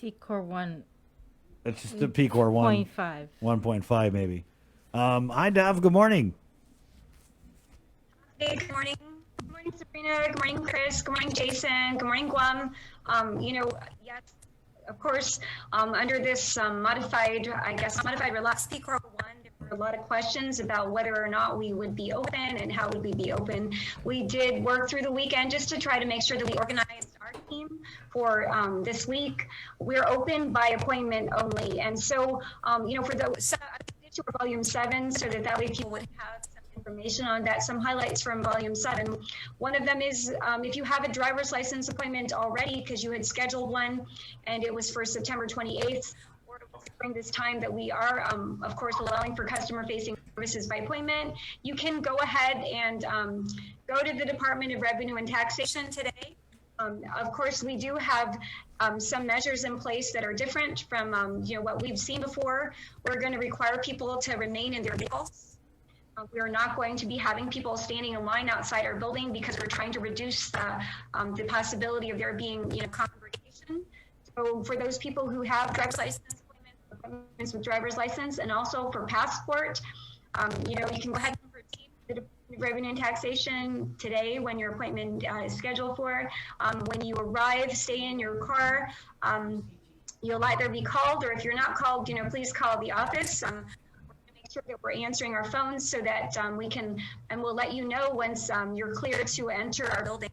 PCOR1 It's just the PCOR1. 0.5. 1.5 maybe. Hi, Dav. Good morning. Hey, good morning. Good morning, Sabrina. Good morning, Chris. Good morning, Jason. Good morning, Guam. Yes, of course, under this modified relaxed PCOR1, there were a lot of questions about whether or not we would be open and how would we be open. We did work through the weekend just to try to make sure that we organized our team for this week. We're open by appointment only. And so, for those, I did for volume 7 so that way people would have some information on that, some highlights from volume 7. One of them is if you have a driver's license appointment already because you had scheduled one and it was for September 28th, or during this time that we are, of course, allowing for customer-facing services by appointment, you can go ahead and go to the Department of Revenue and Taxation today. Of course, we do have some measures in place that are different from what we've seen before. We're going to require people to remain in their vehicles. We are not going to be having people standing in line outside our building because we're trying to reduce the possibility of there being congregation. So for those people who have driver's license appointments with driver's license and also for passport, you can go ahead and proceed to the Department of Revenue and Taxation today when your appointment is scheduled for. When you arrive, stay in your car. You'll either be called, or if you're not called, please call the office. Sure that we're answering our phones so that we can, and we'll let you know once you're clear to enter our building.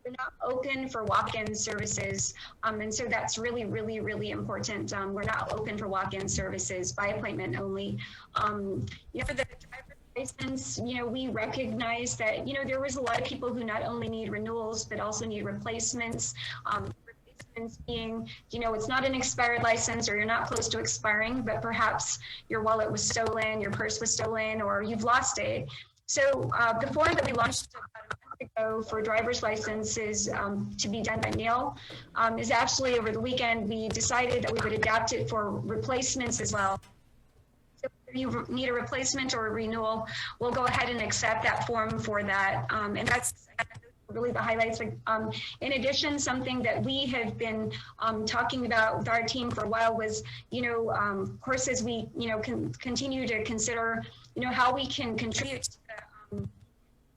We're not open for walk-in services, and so that's really, really, really important. We're not open for walk-in services, by appointment only. For the driver's license, we recognize that there was a lot of people who not only need renewals but also need replacements. Being, it's not an expired license or you're not close to expiring, but perhaps your wallet was stolen, your purse was stolen, or you've lost it. So the form that we launched about a month ago for driver's licenses to be done by mail is actually over the weekend, we decided that we would adapt it for replacements as well. So if you need a replacement or a renewal, we'll go ahead and accept that form for that. And that's really the highlights. In addition, something that we have been talking about with our team for a while was, of course, as we, can continue to consider, how we can contribute to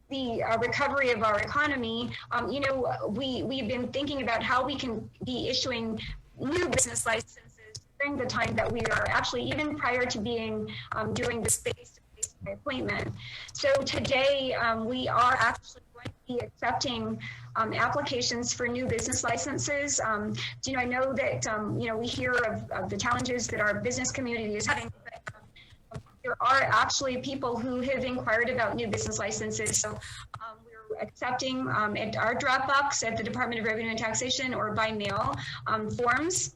the recovery of our economy. We've been thinking about how we can be issuing new business licenses during the time that we are actually, even prior to being doing the space-to-face appointment. So today we are actually going to be accepting applications for new business licenses. I know that we hear of the challenges that our business community is having, but there are actually people who have inquired about new business licenses. So we're accepting at our Dropbox at the Department of Revenue and Taxation or by mail forms,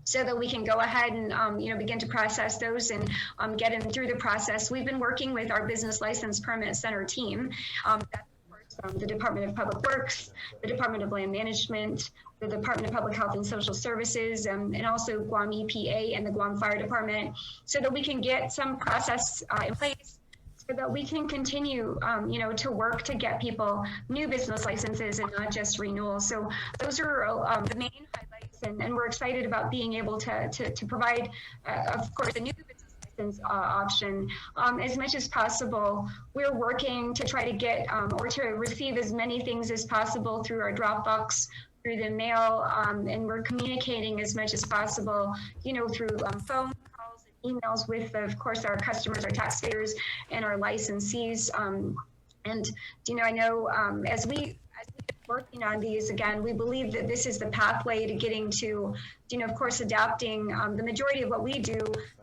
so that we can go ahead and begin to process those and get them through the process. We've been working with our Business License Permit Center team. That's of course the Department of Public Works, the Department of Land Management, the Department of Public Health and Social Services, and also Guam EPA and the Guam Fire Department, so that we can get some process in place, so that we can continue, to work to get people new business licenses and not just renewals. So those are the main highlights, and we're excited about being able to provide, of course, the new business license option as much as possible. We're working to try to get or to receive as many things as possible through our Dropbox, through the mail, and we're communicating as much as possible, through phone calls and emails with, of course, our customers, our taxpayers, and our licensees. And I know as we working on these, again, we believe that this is the pathway to getting to, of course, adapting the majority of what we do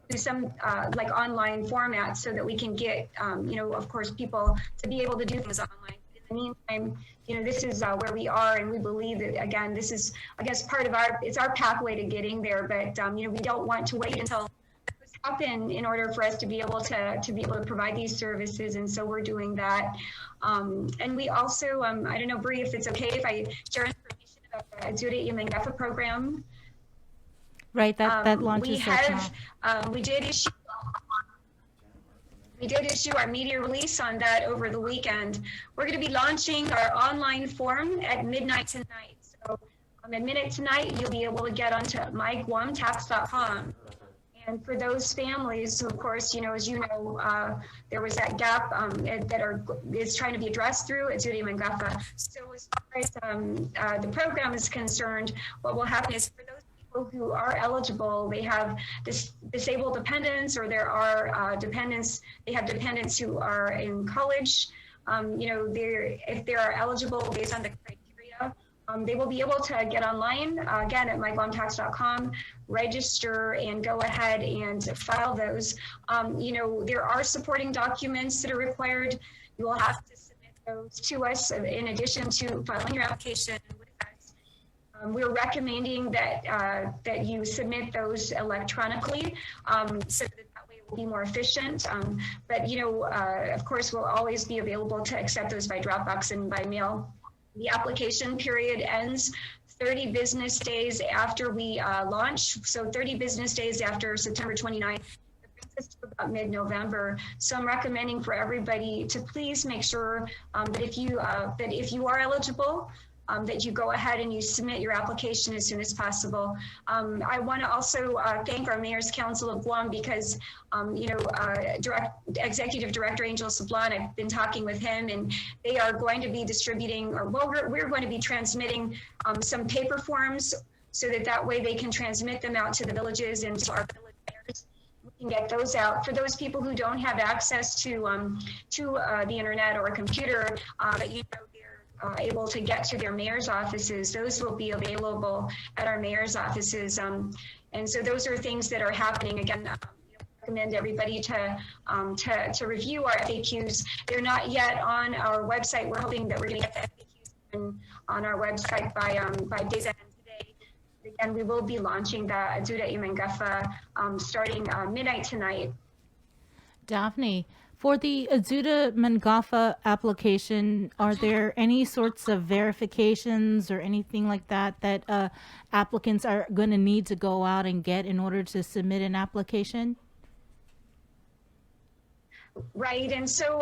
to some like online formats, so that we can get, of course, people to be able to do things online. In the meantime, this is where we are, and we believe that, again, this is, I guess, part of it's our pathway to getting there. But we don't want to wait until this happen in order for us to be able to provide these services, and so we're doing that. And we also, I don't know, Bree, if it's okay if I share information about the Azure Imangafa program. Right, that launches we did issue our media release on that over the weekend. We're going to be launching our online form at midnight tonight. So at midnight tonight, you'll be able to get onto myguamtax.com. And for those families, who, of course, as you know, there was that gap is trying to be addressed through Azudia Mangafa. So as far as the program is concerned, what will happen is for those people who are eligible, they have disabled dependents, or there are they have dependents who are in college. If they are eligible based on the criteria, they will be able to get online, again, at myguamtax.com, register, and go ahead and file those. There are supporting documents that are required. You will have to submit those to us in addition to filing your application with us. We're recommending that you submit those electronically, so that way it will be more efficient. But of course, we'll always be available to accept those by Dropbox and by mail. The application period ends 30 business days after we launch. So 30 business days after September 29th. That brings us to about mid-November. So I'm recommending for everybody to please make sure that if you are eligible, that you go ahead and you submit your application as soon as possible. I want to also thank our Mayor's Council of Guam because, Executive Director Angel Sablan, I've been talking with him, and they are going to be distributing, we're going to be transmitting some paper forms so that way they can transmit them out to the villages and to our village mayors. We can get those out. For those people who don't have access to the internet or a computer, but able to get to their mayor's offices, those will be available at our mayor's offices. And so those are things that are happening. Again, I recommend everybody to review our FAQs. They're not yet on our website. We're hoping that we're going to get the FAQs on our website by day's end today. Again, we will be launching the Azudia Mangafa starting midnight tonight. Daphne, for the Azudia Mangafa application, are there any sorts of verifications or anything like that applicants are going to need to go out and get in order to submit an application? Right, and so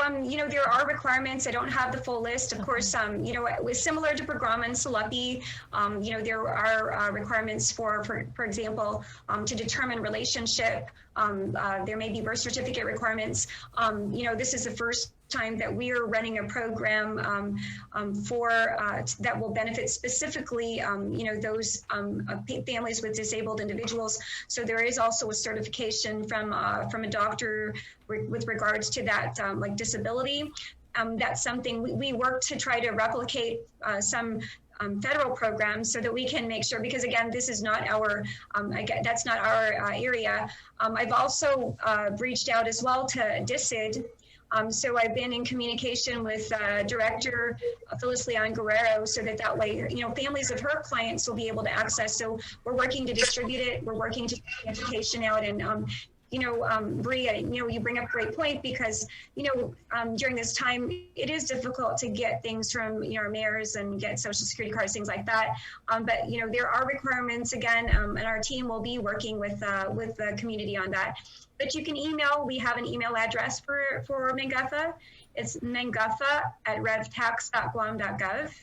there are requirements. I don't have the full list, of course. Similar to Programa and Salapi, there are requirements for example, to determine relationship. There may be birth certificate requirements. This is the first time that we are running a program that will benefit specifically, those families with disabled individuals. So there is also a certification from a doctor with regards to that, like disability. That's something we work to try to replicate some federal programs so that we can make sure, because again, this is not our, that's not our area. I've also reached out as well to DISID. So I've been in communication with Director Phyllis Leon Guerrero so that way, families of her clients will be able to access. So we're working to distribute it. We're working to get the education out. And, Bria, you bring up a great point because, during this time, it is difficult to get things from, our mayors and get social security cards, things like that. But, there are requirements again, and our team will be working with the community on that. But you can email, we have an email address for Mangafa. It's mangafa@revtax.guam.gov.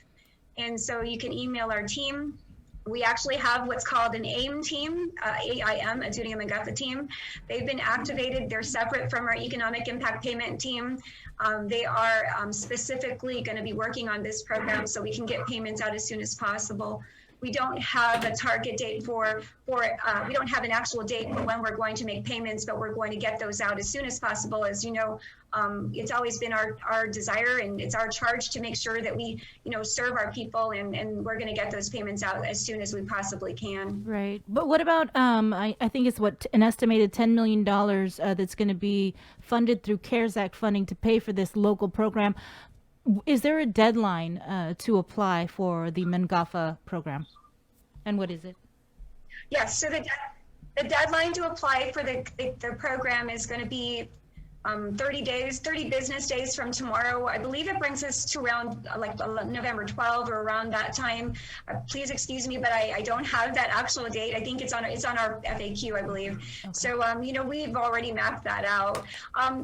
And so you can email our team. We actually have what's called an AIM team, AIM, Azudia Mangafa team. They've been activated. They're separate from our economic impact payment team. They are specifically going to be working on this program so we can get payments out as soon as possible. We don't have a target date we don't have an actual date for when we're going to make payments, but we're going to get those out as soon as possible. As you know, it's always been our desire and it's our charge to make sure that we, serve our people and we're going to get those payments out as soon as we possibly can. Right. But what about, I think it's an estimated $10 million that's going to be funded through CARES Act funding to pay for this local program. Is there a deadline to apply for the Mangafa program? And what is it? Yes, so the deadline to apply for the program is going to be 30 business days from tomorrow. I believe it brings us to around November 12 or around that time. Please excuse me, but I don't have that actual date. I think it's on our FAQ, I believe. Okay. So, we've already mapped that out.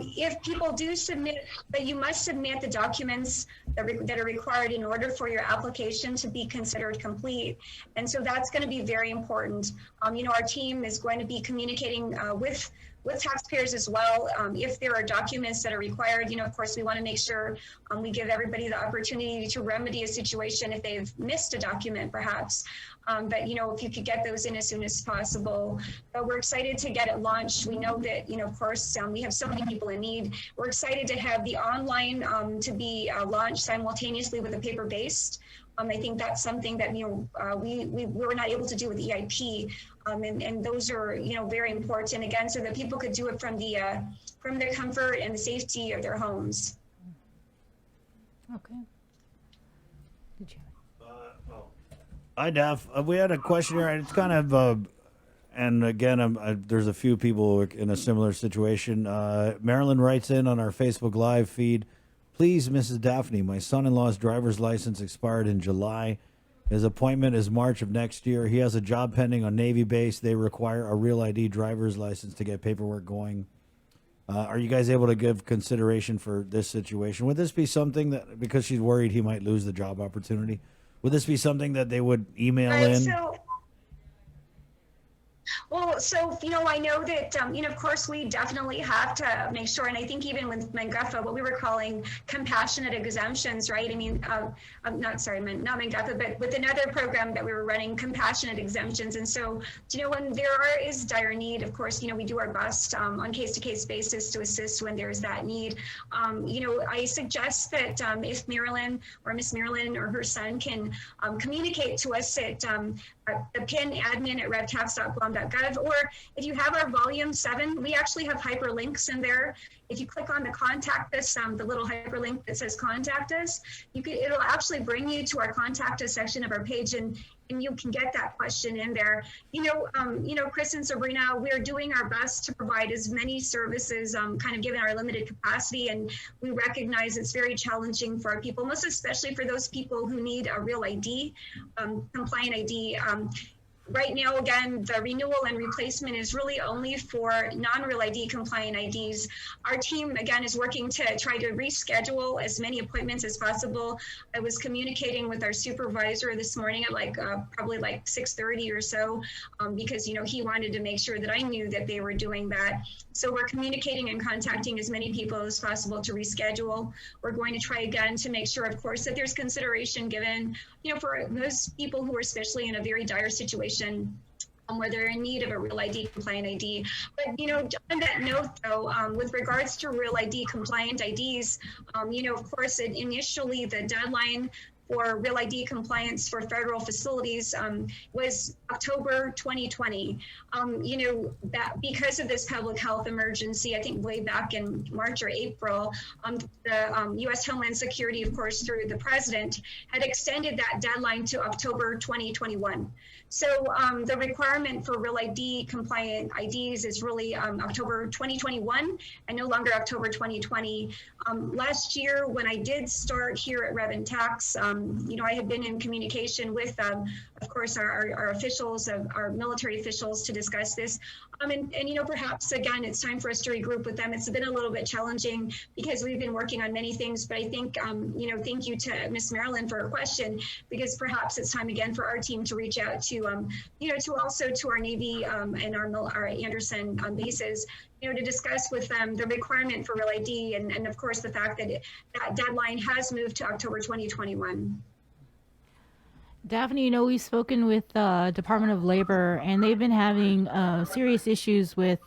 If people do submit, but you must submit the documents that are required in order for your application to be considered complete. And so that's going to be very important. Our team is going to be communicating with taxpayers as well. If there are documents that are required, of course, we want to make sure we give everybody the opportunity to remedy a situation if they've missed a document, perhaps. But, if you could get those in as soon as possible. But we're excited to get it launched. We know that, of course, we have so many people in need. We're excited to have the online to be launched simultaneously with the paper-based. I think that's something that, we were not able to do with EIP. And those are, very important, again, so that people could do it from the comfort and the safety of their homes. Okay. Did you? Hi, Daph. We had a question here, and it's kind of, and again, there's a few people in a similar situation. Marilyn writes in on our Facebook Live feed, please, Mrs. Daphne, my son-in-law's driver's license expired in July. His appointment is March of next year. He has a job pending on Navy base. They require a real ID driver's license to get paperwork going. Are you guys able to give consideration for this situation? Would this be something that, because she's worried he might lose the job opportunity, would this be something that they would email in? I know that, of course, we definitely have to make sure, and I think even with MNGUFA, what we were calling compassionate exemptions, right? I mean, not MNGUFA, but with another program that we were running, compassionate exemptions. And so, when there is dire need, of course, we do our best on case-to-case basis to assist when there's that need. I suggest that if Marilyn or Miss Marilyn or her son can communicate to us at the PIN admin at revtax.guam.gov, or if you have our volume 7, we actually have hyperlinks in there. If you click on the contact us, the little hyperlink that says contact us, it'll actually bring you to our contact us section of our page, and you can get that question in there. Chris and Sabrina, we're doing our best to provide as many services, kind of given our limited capacity, and we recognize it's very challenging for our people, most especially for those people who need a real ID, compliant ID. Right now, again, the renewal and replacement is really only for non-real ID compliant IDs. Our team, again, is working to try to reschedule as many appointments as possible. I was communicating with our supervisor this morning at probably 6:30 or so, because, he wanted to make sure that I knew that they were doing that. So we're communicating and contacting as many people as possible to reschedule. We're going to try again to make sure, of course, that there's consideration given, for those people who are especially in a very dire situation, where they're in need of a real ID compliant ID. But, on that note, though, with regards to real ID compliant IDs, of course, initially the deadline for real ID compliance for federal facilities was October 2020. That because of this public health emergency, I think way back in March or April, the U.S. Homeland Security, of course, through the president, had extended that deadline to October 2021. So the requirement for real ID compliant IDs is really October 2021 and no longer October 2020. Last year, when I did start here at Rev and Tax, I had been in communication with, of course, our officials, our military officials, to discuss this. And perhaps, again, it's time for us to regroup with them. It's been a little bit challenging because we've been working on many things, but I think, thank you to Miss Marilyn for her question, because perhaps it's time again for our team to reach out to, to our Navy and our Anderson bases, to discuss with them the requirement for real ID and of course, the fact that that deadline has moved to October 2021. Daphne, we've spoken with the Department of Labor, and they've been having serious issues with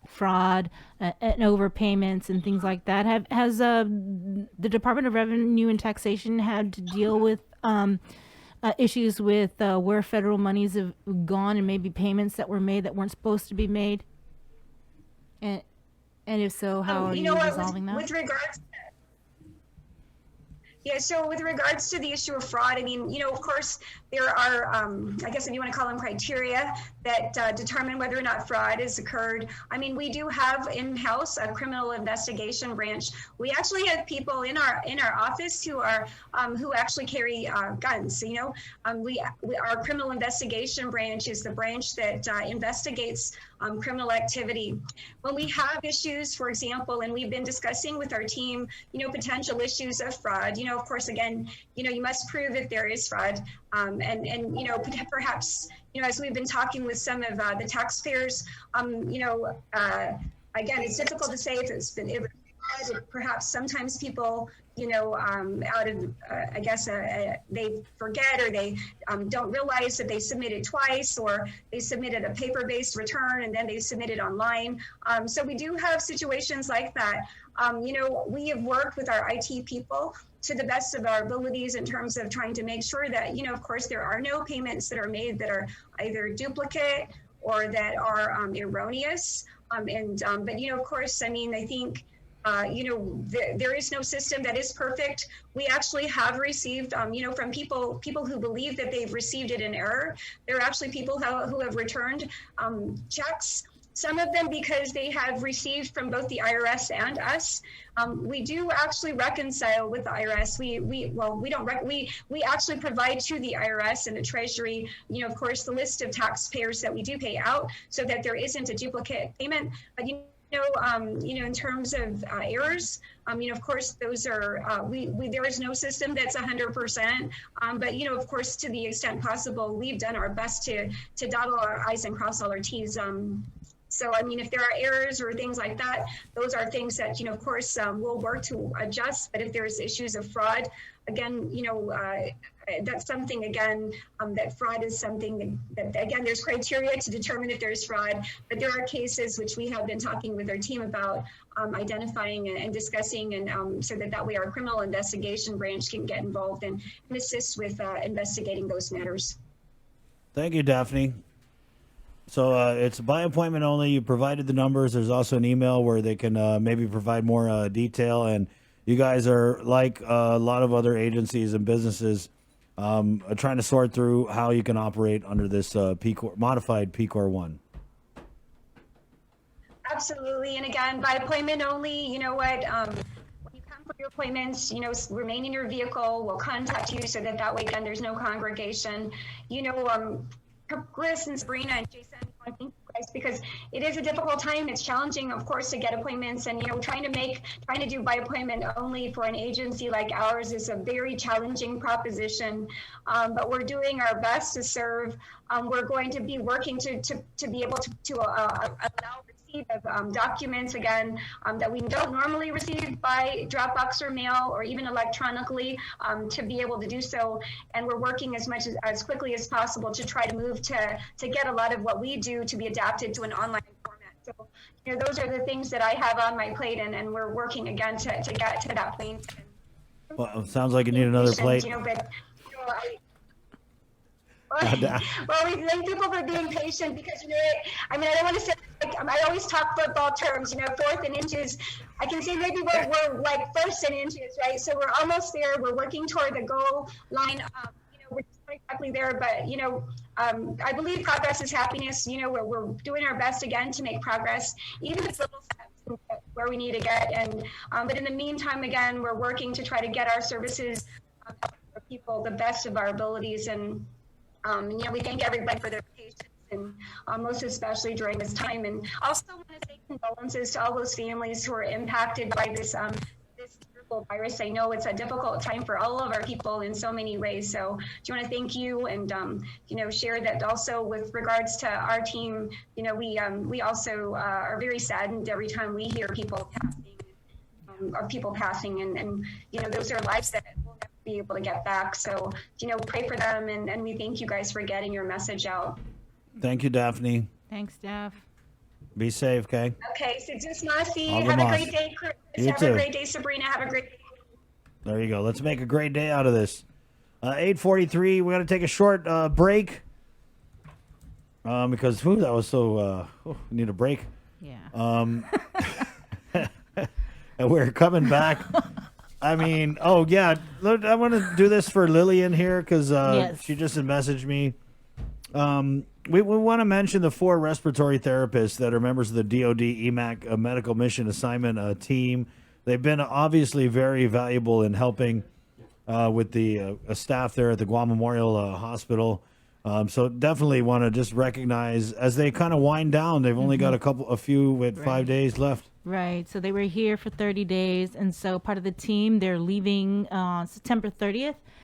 fraud and overpayments and things like that. Has the Department of Revenue and Taxation had to deal with issues with where federal monies have gone and maybe payments that were made that weren't supposed to be made? And if so, how are you resolving that? With regards so with regards to the issue of fraud, of course, there are, I guess if you want to call them criteria that determine whether or not fraud has occurred. I mean, we do have in-house a criminal investigation branch. We actually have people in our office who are who actually carry guns. So, you know, our criminal investigation branch is the branch that investigates criminal activity. When we have issues, for example, and we've been discussing with our team, you know, potential issues of fraud, you know, of course, again, you know, you must prove if there is fraud. And you know, perhaps, you know, as we've been talking with some of the taxpayers, you know, again, it's difficult to say if it's been, perhaps sometimes people, you know, out of, I guess, they forget or they don't realize that they submitted twice, or they submitted a paper-based return and then they submitted online. So we do have situations like that. You know, we have worked with our IT people to the best of our abilities in terms of trying to make sure that, you know, of course, there are no payments that are made that are either duplicate or that are erroneous. But, you know, of course, I mean, I think, you know, there is no system that is perfect. We actually have received, you know, from people who believe that they've received it in error. There are actually people who have returned checks, some of them because they have received from both the IRS and us. We do actually reconcile with the IRS. We actually provide to the IRS and the Treasury, you know, of course, the list of taxpayers that we do pay out so that there isn't a duplicate payment. But you know, in terms of errors, you know, of course, those are, there is no system that's 100%. But, you know, of course, to the extent possible, we've done our best to dot all our I's and cross all our T's. So, I mean, if there are errors or things like that, those are things that, you know, of course, we'll work to adjust. But if there's issues of fraud, again, you know, that's something, again, that fraud is something that, again, there's criteria to determine if there's fraud. But there are cases which we have been talking with our team about identifying and discussing, and so that way our criminal investigation branch can get involved and assist with investigating those matters. Thank you, Daphne. So it's by appointment only. You provided the numbers. There's also an email where they can maybe provide more detail. And you guys are, like a lot of other agencies and businesses, trying to sort through how you can operate under this modified PCOR1. Absolutely. And again, by appointment only, you know what, when you come for your appointments, you know, remain in your vehicle. We'll contact you so that way, again, there's no congregation. You know, Chris and Sabrina and Jason, I thank you guys, because it is a difficult time. It's challenging, of course, to get appointments, and, you know, trying to do by appointment only for an agency like ours is a very challenging proposition. But we're doing our best to serve. We're going to be working to be able to allow receipt of documents, again, that we don't normally receive by Dropbox or mail or even electronically, to be able to do so. And we're working as quickly as possible to try to move to get a lot of what we do to be adapted to an online format. So, you know, those are the things that I have on my plate, and we're working again to get to that point. Well, it sounds like you need another plate. You know, but, you know, well, we thank people for being patient, because, you know, I mean, I don't want to say, like, I always talk football terms, you know, fourth and inches. I can say maybe we're like first and inches, right? So we're almost there. We're working toward the goal line. You know, we're not exactly there, but, you know, I believe progress is happiness. You know, we're doing our best again to make progress, even if little steps where we need to get. And but in the meantime, again, we're working to try to get our services for people the best of our abilities. And you know, we thank everybody for their patience, and most especially during this time. And also want to say condolences to all those families who are impacted by this this terrible virus. I know it's a difficult time for all of our people in so many ways. So do you want to thank you, and you know, share that also with regards to our team. You know, we also are very saddened every time we hear people passing, and you know, those are lives that we'll never be able to get back. So, you know, pray for them, and we thank you guys for getting your message out. Thank you, Daphne. Thanks, Daph. Be safe, okay? Okay, so just Masi, All the have a mas. great day, Chris. You Have too. a great day, Sabrina. Have a great day. There you go. Let's make a great day out of this. 8:43. We're gonna take a short break because that was so. We need a break. Yeah. And we're coming back. I mean, oh yeah, look, I want to do this for Lillian here because Yes. she just messaged me. We want to mention the 4 respiratory therapists that are members of the DoD EMAC Medical Mission Assignment team. They've been obviously very valuable in helping with the staff there at the Guam Memorial Hospital. So definitely want to just recognize as they kind of wind down. They've only got a few with 5 days left. Right. So they were here for 30 days. And so part of the team, they're leaving September 30th.